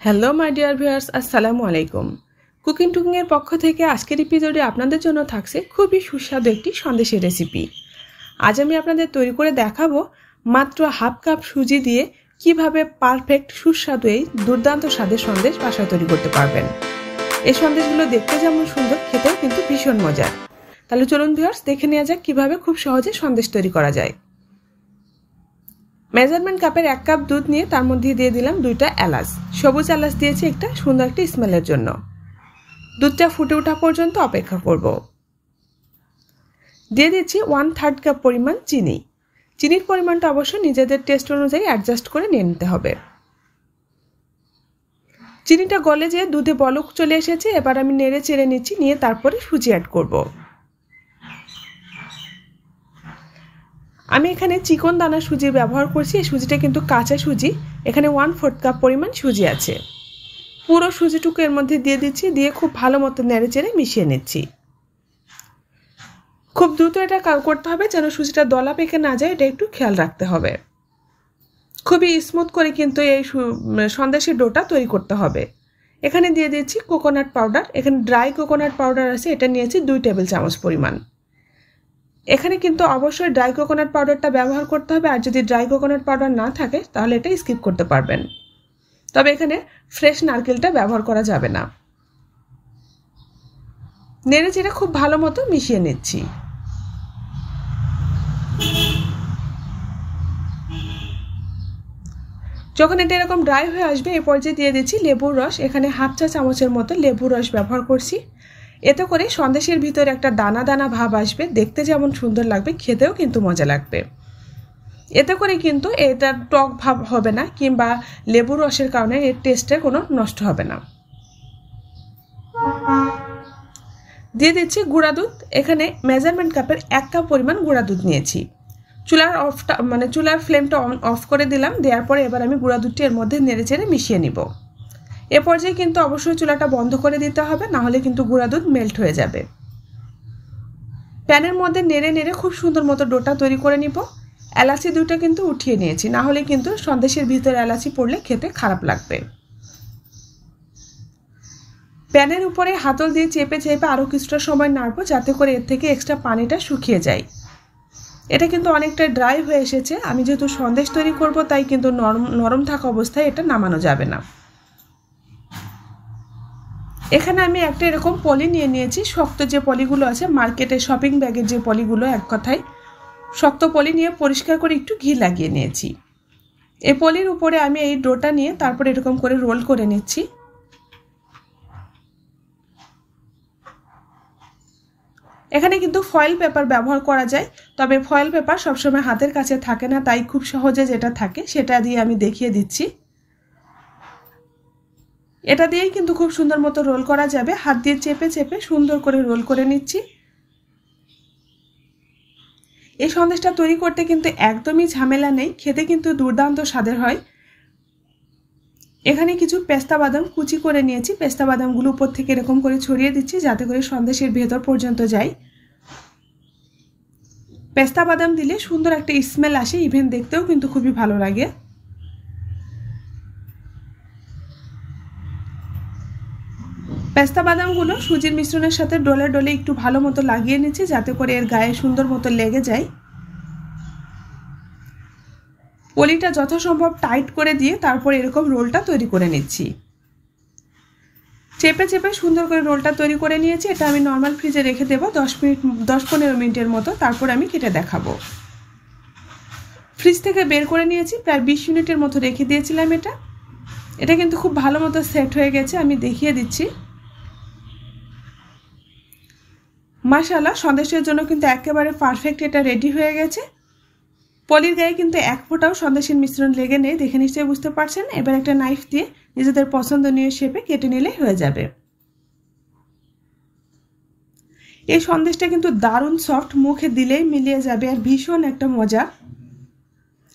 Hello my dear viewers, আসসালামু আলাইকুম। Cooking এর পক্ষ থেকে আজকের এপিসোডে আপনাদের জন্য থাকছে খুবই সুস্বাদু একটি সন্দেশের রেসিপি। আজ আমি আপনাদের তৈরি করে দেখাবো মাত্র হাফ কাপ সুজি দিয়ে কিভাবে পারফেক্ট সুস্বাদু এই দুর্দান্ত স্বাদের সন্দেশ বাসায় তৈরি করতে পারবেন। এই সন্দেশগুলো দেখতে যেমন সুন্দর, খেতেও কিন্তু ভীষণ মজার। তাহলে চলুন ভিউয়ার্স, দেখে নেওয়া যাক কিভাবে খুব সহজে সন্দেশ তৈরি করা যায়। মেজারমেন্ট কাপের 1 কাপ দুধ নিয়ে তার মধ্যে দিয়ে দিলাম 2টা এলাচ। সবুজ এলাচ দিয়েছি একটা সুন্দর একটা স্মেলের জন্য। দুধটা ফুটে ওঠা পর্যন্ত অপেক্ষা করব। দিয়ে দিচ্ছি 1/3 কাপ পরিমাণ চিনি। চিনির পরিমাণটা অবশ্য নিজেদের টেস্ট অনুযায়ী অ্যাডজাস্ট করে নিয়ে নিতে হবে। চিনিটা গলে যেয়ে দুধে বলক চলে এসেছে, এবার আমি নেড়ে চেড়ে নিচ্ছি, নিয়ে তারপরে সুজি অ্যাড করব। আমি এখানে চিকন দানা সুজি ব্যবহার করছি। এই সুজিটা কিন্তু কাঁচা সুজি। এখানে 1/4 কাপ পরিমাণ সুজি আছে। পুরো সুজিটুকু এর মধ্যে দিয়ে দিচ্ছি, দিয়ে খুব ভালো মতো নেড়ে চেড়ে মিশিয়ে নিচ্ছি। খুব দ্রুত এটা করতে হবে যেন সুজিটা দলা পেকে না যায়, এটা একটু খেয়াল রাখতে হবে। খুবই স্মুথ করে কিন্তু এই সন্দেশের ডোটা তৈরি করতে হবে। এখানে দিয়ে দিচ্ছি কোকোনাট পাউডার। এখানে ড্রাই কোকোনাট পাউডার আছে, এটা নিয়েছি 2 টেবিল চামচ পরিমাণ। এখানে কিন্তু অবশ্যই ড্রাই কোকোনাট পাউডারটা ব্যবহার করতে হবে, আর যদি ড্রাই কোকোনাট পাউডার না থাকে তাহলে এটা স্কিপ করতে পারবেন। তবে এখানে ফ্রেশ নারকেলটা ব্যবহার করা যাবে না। নেড়ে চেড়ে খুব ভালো মতো মিশিয়ে নিচ্ছি। যখন এটা এরকম ড্রাই হয়ে আসবে, এই পর্যায়ে দিয়ে দিচ্ছি লেবুর রস। এখানে 1/2 চা চামচের মতো লেবুর রস ব্যবহার করছি। এতে করে সন্দেশের ভিতরে একটা দানা দানা ভাব আসবে, দেখতে যেমন সুন্দর লাগবে, খেতেও কিন্তু মজা লাগবে। এতে করে কিন্তু এটা টক ভাব হবে না, কিংবা লেবুর রসের কারণে এর টেস্টের কোনো নষ্ট হবে না। দিয়ে দিচ্ছি গুঁড়া দুধ। এখানে মেজারমেন্ট কাপের 1 কাপ পরিমাণ গুঁড়া দুধ নিয়েছি। চুলার ফ্লেমটা অফ করে দিলাম। দেওয়ার পরে এবার আমি গুঁড়া দুধটি এর মধ্যে নেড়ে চেড়ে মিশিয়ে নিব। এ পর্যায়ে কিন্তু অবশ্যই চুলাটা বন্ধ করে দিতে হবে, না হলে কিন্তু গুঁড়া দুধ মেল্ট হয়ে যাবে। প্যানের মধ্যে নেড়ে নেড়ে খুব সুন্দর মতো ডোটা তৈরি করে নিব। এলাচি 2টা কিন্তু উঠিয়ে নিয়েছি, না হলে কিন্তু সন্দেশের ভিতরে এলাচি পড়লে খেতে খারাপ লাগবে। প্যানের উপরে হাতল দিয়ে চেপে চেপে আরও কিছুটা সময় নাড়বো, যাতে করে এর থেকে এক্সট্রা পানিটা শুকিয়ে যায়। এটা কিন্তু অনেকটা ড্রাই হয়ে এসেছে। আমি যেহেতু সন্দেশ তৈরি করব, তাই কিন্তু নরম থাকা অবস্থায় এটা নামানো যাবে না। এখানে আমি একটা এরকম পলি নিয়ে নিয়েছি। শক্ত যে পলিগুলো আছে মার্কেটে, শপিং ব্যাগের যে পলিগুলো, এক কথায় শক্ত পলি নিয়ে পরিষ্কার করে একটু ঘি লাগিয়ে নিয়েছি। এই পলির উপরে আমি এই ডোটা নিয়ে তারপর এরকম করে রোল করে নিচ্ছি। এখানে কিন্তু ফয়েল পেপার ব্যবহার করা যায়, তবে ফয়েল পেপার সবসময় হাতের কাছে থাকে না, তাই খুব সহজে যেটা থাকে সেটা দিয়ে আমি দেখিয়ে দিচ্ছি। এটা দিয়েই কিন্তু খুব সুন্দর মতো রোল করা যাবে। হাত দিয়ে চেপে চেপে সুন্দর করে রোল করে নিচ্ছি। এই সন্দেশটা তৈরি করতে কিন্তু একদমই ঝামেলা নেই, খেতে কিন্তু দুর্দান্ত স্বাদের হয়। এখানে কিছু পেস্তা বাদাম কুচি করে নিয়েছি। পেস্তা বাদামগুলো উপর থেকে এরকম করে ছড়িয়ে দিচ্ছি, যাতে করে সন্দেশের ভেতর পর্যন্ত যায়। পেস্তা বাদাম দিলে সুন্দর একটা স্মেল আসে, ইভেন দেখতেও কিন্তু খুবই ভালো লাগে। পেস্তা বাদামগুলো সুজির মিশ্রণের সাথে ডলে ডলে একটু ভালো মতো লাগিয়ে নিচ্ছি, যাতে করে এর গায়ে সুন্দর মতো লেগে যায়। পলিটা যথাসম্ভব টাইট করে দিয়ে তারপর এরকম রোলটা তৈরি করে নিচ্ছি। চেপে চেপে সুন্দর করে রোলটা তৈরি করে নিয়েছি। এটা আমি নর্মাল ফ্রিজে রেখে দেবো 10-15 মিনিটের মতো, তারপর আমি কেটে দেখাবো। ফ্রিজ থেকে বের করে নিয়েছি, প্রায় 20 মিনিটের মতো রেখে দিয়েছিলাম। এটা কিন্তু খুব ভালো মতো সেট হয়ে গেছে, আমি দেখিয়ে দিচ্ছি। মাশাআল্লাহ, সন্দেশের জন্য কিন্তু একেবারে পারফেক্ট এটা রেডি হয়ে গেছে। পলির গায়ে কিন্তু 1 ফোঁটাও সন্দেশের মিশ্রণ লেগে নেই, দেখে নিশ্চয়ই বুঝতে পারছেন। এবার একটা নাইফ দিয়ে নিজেদের পছন্দনীয় শেপে কেটে নিলে হয়ে যাবে। এই সন্দেশটা কিন্তু দারুণ সফট, মুখে দিলেই মিলিয়ে যাবে, আর ভীষণ একটা মজা।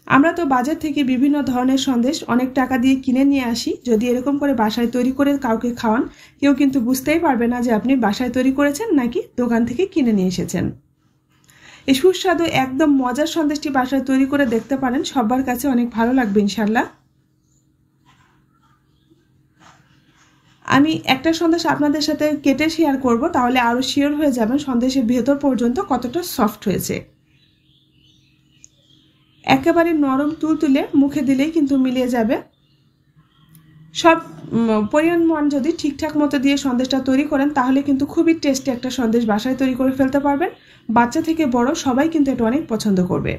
আমরা তো বাজার থেকে বিভিন্ন ধরনের সন্দেশ অনেক টাকা দিয়ে কিনে নিয়ে আসি। যদি এরকম করে বাসায় তৈরি করে কাউকে খাওয়ান, কেউ কিন্তু বুঝতেই পারবে না যে আপনি বাসায় তৈরি করেছেন নাকি দোকান থেকে কিনে নিয়ে এসেছেন। এই সুস্বাদু একদম মজার সন্দেশটি বাসায় তৈরি করে দেখতে পারেন, সবার কাছে অনেক ভালো লাগবে ইনশাআল্লাহ। আমি একটা সন্দেশ আপনাদের সাথে কেটে শেয়ার করব, তাহলে আরও শিওর হয়ে যাবেন সন্দেশের ভেতর পর্যন্ত কতটা সফট হয়েছে। একেবারে নরম তুলতুলে, মুখে দিলেই কিন্তু মিলিয়ে যাবে। সব পরিমাণ যদি ঠিকঠাক মতো দিয়ে সন্দেশটা তৈরি করেন তাহলে কিন্তু খুবই টেস্টি একটা সন্দেশ বাসায় তৈরি করে ফেলতে পারবেন। বাচ্চা থেকে বড় সবাই কিন্তু এটা অনেক পছন্দ করবে।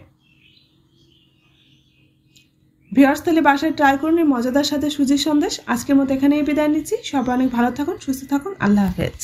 ভিউয়ার্স, তাহলে বাসায় ট্রাই করুন এই মজাদার সাথে সুজির সন্দেশ। আজকের মতো এখানেই বিদায় নিচ্ছি। সবাই অনেক ভালো থাকুন, সুস্থ থাকুন। আল্লাহ হাফেজ।